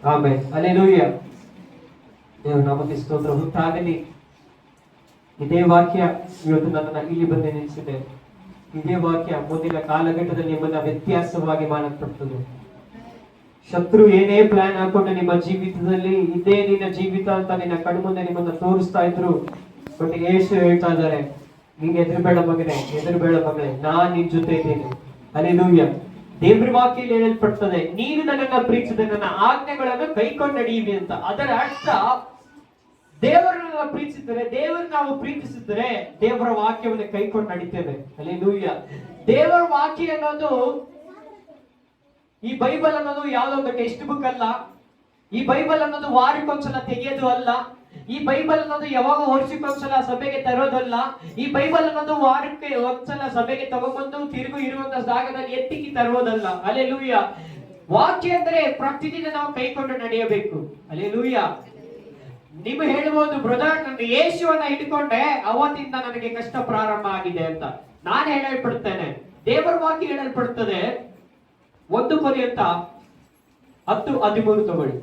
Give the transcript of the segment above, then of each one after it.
Amen. Hallelujah. ದೇವರ ನಾಮಕ್ಕೆ ಸ್ತೋತ್ರ ಉಂಟಾಗಲಿ. ಇದೇ ವಾಕ್ಯ ಇವತ್ತು ನನ್ನನ್ನು ಇಲ್ಲಿ ಬಂದು ನಿಲ್ಲಿಸಿದೆ. ಇದೇ ವಾಕ್ಯ ಮುಂದಿನ ಕಾಲಘಟ್ಟದಲ್ಲಿ ನಿಮ್ಮನ್ನ ವ್ಯತ್ಯಾಸವಾಗಿ ಮಾಡಲ್ಪಡ್ತದೆ. ಶತ್ರು ಏನೇ ಪ್ಲಾನ್ ಹಾಕೊಂಡು ನಿಮ್ಮ ಜೀವಿತದಲ್ಲಿ ಇದೇ ನಿನ್ನ ಜೀವಿತ ಅಂತ ನಿನ್ನ ಕಣ್ಮುಂದೆ ನಿಮ್ಮನ್ನ ತೋರಿಸ್ತಾ ಇದ್ರು, ಬಟ್ ಯೇಸು ಹೇಳ್ತಾ ಇದ್ದಾರೆ, ನೀನ್ ಹೆದರಬೇಡ ಮಗನೇ, ಹೆದರಬೇಡ ಮಗಳೇ, ನಾನ್ ನಿನ್ ಜೊತೆ ಇದ್ದೇನೆ. ಹಲ್ಲೆಲೂಯಾ. ದೇವ್ರ ವಾಕ್ಯದಲ್ಲಿ ಹೇಳಲ್ಪಡ್ತದೆ, ನೀನು ನನ್ನನ್ನ ಪ್ರೀತಿಸಿದ ನನ್ನ ಆಜ್ಞೆಗಳನ್ನು ಕೈಕೊಂಡು ನಡೆಯುವಿ ಅಂತ. ಅದರ ಅರ್ಥ ದೇವರನ್ನ ಪ್ರೀತಿಸಿದರೆ, ದೇವರು ನಾವು ಪ್ರೀತಿಸಿದರೆ ದೇವರ ವಾಕ್ಯವನ್ನು ಕೈಕೊಂಡು ನಡೀತೇವೆ. ಹಲ್ಲೆಲೂಯಾ. ದೇವರ ವಾಕ್ಯ ಅನ್ನೋದು, ಈ ಬೈಬಲ್ ಅನ್ನೋದು ಯಾವುದೋ ಒಂದು ಟೆಕ್ಸ್ಟ್ ಬುಕ್ ಅಲ್ಲ. ಈ ಬೈಬಲ್ ಅನ್ನೋದು ವಾರಕ್ಕೊಂದ್ಸಲ ತೆಗೆಯೋದು ಅಲ್ಲ. ಈ ಬೈಬಲ್ ಅನ್ನೋದು ಯಾವಾಗ ವರ್ಷಕ್ಕೊಂದ್ಸಲ ಸಭೆಗೆ ತರೋದಲ್ಲ. ಈ ಬೈಬಲ್ ಅನ್ನೋದು ವಾರಕ್ಕೆ ಒಂದ್ಸಲ ಸಭೆಗೆ ತಗೊಂಡ್ಬಂದು ತಿರುಗು ಇರುವಂತ ಜಾಗದಲ್ಲಿ ಎತ್ತಿಕ್ಕಿ ತರುವುದಲ್ಲ. ಹಲ್ಲೆಲೂಯಾ. ವಾಕ್ಯ ಅಂದ್ರೆ ಪ್ರತಿದಿನ ನಾವು ಕೈಕೊಂಡು ನಡೆಯಬೇಕು. ಹಲ್ಲೆಲೂಯಾ. ನೀವು ಹೇಳ್ಬೋದು, ಬ್ರದರ್ ನನ್ನ ಯೇಸುವನ್ನ ಇಟ್ಕೊಂಡೆ ಅವತ್ತಿಂದ ನನಗೆ ಕಷ್ಟ ಪ್ರಾರಂಭ ಆಗಿದೆ ಅಂತ. ನಾನು ಹೇಳಲ್ಪಡ್ತೇನೆ, ದೇವರ ವಾಕ್ಯ ಹೇಳಲ್ಪಡ್ತದೆ. 1 ಕೊರಿಂಥ 10:13 ತಗೊಳ್ಳಿ.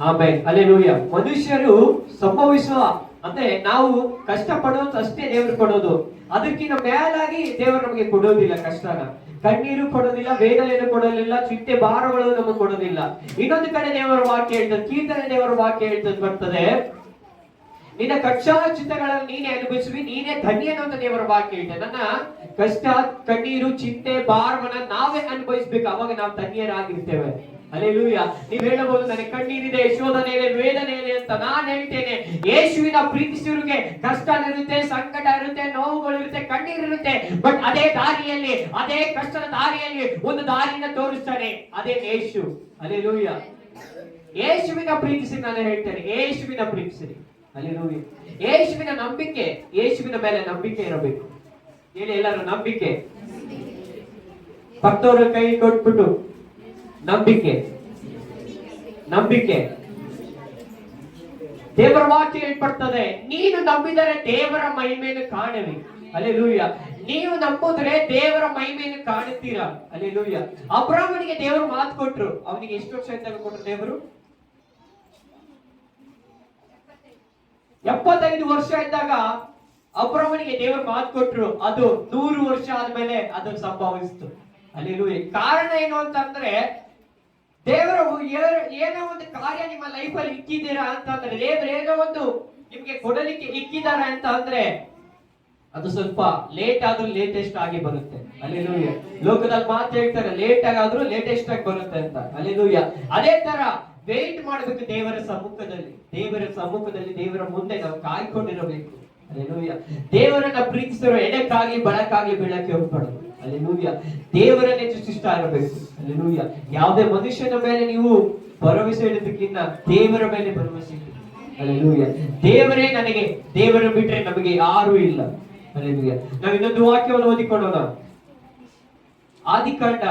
ಆಮೆನ್. ಹಲ್ಲೆಲೂಯಾ. ಮನುಷ್ಯರು ಸಂಭವಿಸುವ ಅಂದ್ರೆ ನಾವು ಕಷ್ಟ ಪಡೋದು ಅಷ್ಟೇ ದೇವರು ಕೊಡೋದು. ಅದಕ್ಕಿಂತ ಮೇಲಾಗಿ ದೇವರು ನಮಗೆ ಕೊಡೋದಿಲ್ಲ. ಕಷ್ಟನ, ಕಣ್ಣೀರು ಕೊಡೋದಿಲ್ಲ, ವೇದನೆಯನ್ನು ಕೊಡೋದಿಲ್ಲ, ಚಿಂತೆ ಭಾರಗಳು ನಮಗೆ ಕೊಡೋದಿಲ್ಲ. ಇನ್ನೊಂದು ಕಡೆ ದೇವರ ವಾಕ್ಯ ಹೇಳ್ತದೆ, ಕೀರ್ತನೆ ದೇವರ ವಾಕ್ಯ ಹೇಳ್ತದೆ ಬರ್ತದೆ, ನಿನ್ನ ಕಷ್ಟಾಚಿತಗಳನ್ನು ನೀನೇ ಅನುಭವಿಸುವಿ, ನೀನೇ ಧನ್ಯನು ಅಂತ ದೇವರ ವಾಕ್ಯ ಹೇಳ್ತದೆ. ನನ್ನ ಕಷ್ಟ, ಕಣ್ಣೀರು, ಚಿಂತೆ, ಭಾರವನ್ನ ನಾವೇ ಅನುಭವಿಸ್ಬೇಕು, ಅವಾಗ ನಾವು ಧನ್ಯರಾಗಿರ್ತೇವೆ. ಹಲ್ಲೆಲೂಯಾ. ನೀವ್ ಹೇಳಬಹುದು, ನನಗೆ ಕಣ್ಣೀರಿದೆ, ಶೋಧನೆ ಇದೆ, ವೇದನೆ ಇದೆ ಅಂತ. ನಾನು ಹೇಳ್ತೇನೆ, ಯೇಸುವಿನ ಪ್ರೀತಿಸಿರುವಿಗೆ ಕಷ್ಟ ಇರುತ್ತೆ, ಸಂಕಟ ಇರುತ್ತೆ, ನೋವುಗಳಿರುತ್ತೆ, ಕಣ್ಣೀರಿರುತ್ತೆ. ಬಟ್ ಅದೇ ದಾರಿಯಲ್ಲಿ, ಅದೇ ಕಷ್ಟದ ದಾರಿಯಲ್ಲಿ ಒಂದು ದಾರಿನ ತೋರಿಸ್ತಾನೆ, ಅದೇ ಯೇಸು. ಹಲ್ಲೆಲೂಯಾ. ಯೇಸುವಿನ ಪ್ರೀತಿಸಿ ನಾನು ಹೇಳ್ತೇನೆ, ಯೇಸುವಿನ ಪ್ರೀತಿಸಿ. ಹಲ್ಲೆಲೂಯಾ. ಯೇಸುವಿನ ನಂಬಿಕೆ, ಯೇಸುವಿನ ಮೇಲೆ ನಂಬಿಕೆ ಇರಬೇಕು. ಹೇಳಿ ಎಲ್ಲರೂ, ನಂಬಿಕೆ. ಭಕ್ತವರ ಕೈ ಕೊಟ್ಬಿಟ್ಟು, ನಂಬಿಕೆ, ನಂಬಿಕೆ. ದೇವರ ವಾಕ್ಯ ಹೇಳ್ಪಡ್ತದೆ, ನೀನು ನಂಬಿದರೆ ದೇವರ ಮಹಿಮೆಯನ್ನು ಕಾಣುವಿ. ಹಲ್ಲೆಲೂಯಾ. ನೀವು ನಂಬಿದ್ರೆ ದೇವರ ಮಹಿಮೆಯನ್ನು ಕಾಣುತ್ತೀರಾ. ಹಲ್ಲೆಲೂಯಾ. ಅಬ್ರಾಹ್ಮನಿಗೆ ದೇವರು ಮಾತು ಕೊಟ್ರು. ಅವನಿಗೆ ಎಷ್ಟು ವರ್ಷ ಇದ್ದಾಗ ಕೊಟ್ರು ದೇವರು? 75 ವರ್ಷ ಇದ್ದಾಗ ಅಬ್ರಾಹ್ಮನಿಗೆ ದೇವರು ಮಾತು ಕೊಟ್ರು. ಅದು 100 ವರ್ಷ ಆದ್ಮೇಲೆ ಅದು ಸಂಭವಿಸಿತು. ಹಲ್ಲೆಲೂಯಾ. ಕಾರಣ ಏನು ಅಂತಂದ್ರೆ, ದೇವರು ಏನೋ ಒಂದು ಕಾರ್ಯ ನಿಮ್ಮ ಲೈಫ್ ಅಲ್ಲಿ ಇಕ್ಕಿದ್ದೀರಾ ಅಂತಂದ್ರೆ, ದೇವರು ಏನೋ ಒಂದು ನಿಮ್ಗೆ ಕೊಡಲಿಕ್ಕೆ ಇಕ್ಕಿದಾರ ಅಂತ ಅಂದ್ರೆ, ಅದು ಸ್ವಲ್ಪ ಲೇಟ್ ಆದ್ರೂ ಲೇಟೆಸ್ಟ್ ಆಗಿ ಬರುತ್ತೆ. ಹಲ್ಲೆಲೂಯಾ. ಲೋಕದಲ್ಲಿ ಮಾತು ಹೇಳ್ತಾರೆ, ಲೇಟ್ ಆಗಾದ್ರೂ ಲೇಟೆಸ್ಟ್ ಆಗಿ ಬರುತ್ತೆ ಅಂತ. ಹಲ್ಲೆಲೂಯಾ. ಅದೇ ತರ ವೇಟ್ ಮಾಡ್ಬೇಕು ದೇವರ ಸಮ್ಮುಖದಲ್ಲಿ. ದೇವರ ಸಮ್ಮುಖದಲ್ಲಿ, ದೇವರ ಮುಂದೆ ನಾವು ಕಾಯ್ಕೊಂಡಿರಬೇಕು. ಹಲ್ಲೆಲೂಯಾ. ದೇವರನ್ನ ಪ್ರೀತಿಸಿರೋ ಎಡಕ್ಕಾಗ್ಲಿ ಬಲಕ್ಕಾಗ್ಲಿ ಬೀಳಕ್ಕೆ ಹೋಗ್ಬಾರ್ದು. ಹಲ್ಲೆಲೂಯಾ. ದೇವರನ್ನೇ ಇಷ್ಟ ಇರಬೇಕು. ಹಲ್ಲೆಲೂಯಾ. ಯಾವುದೇ ಮನುಷ್ಯನ ಮೇಲೆ ನೀವು ಭರವಸೆ ಇಡೋದಕ್ಕಿಂತ ದೇವರ ಮೇಲೆ ಭರವಸೆ ಇಡಿ. ಹಲ್ಲೆಲೂಯಾ. ದೇವರೇ ನನಗೆ, ದೇವರ ಬಿಟ್ರೆ ನಮಗೆ ಯಾರು ಇಲ್ಲ. ಹಲ್ಲೆಲೂಯಾ. ನಾವು ಇನ್ನೊಂದು ವಾಕ್ಯವನ್ನು ಓದಿಕೊಳ್ಳೋಣ. ಆದಿಕಾಂಡ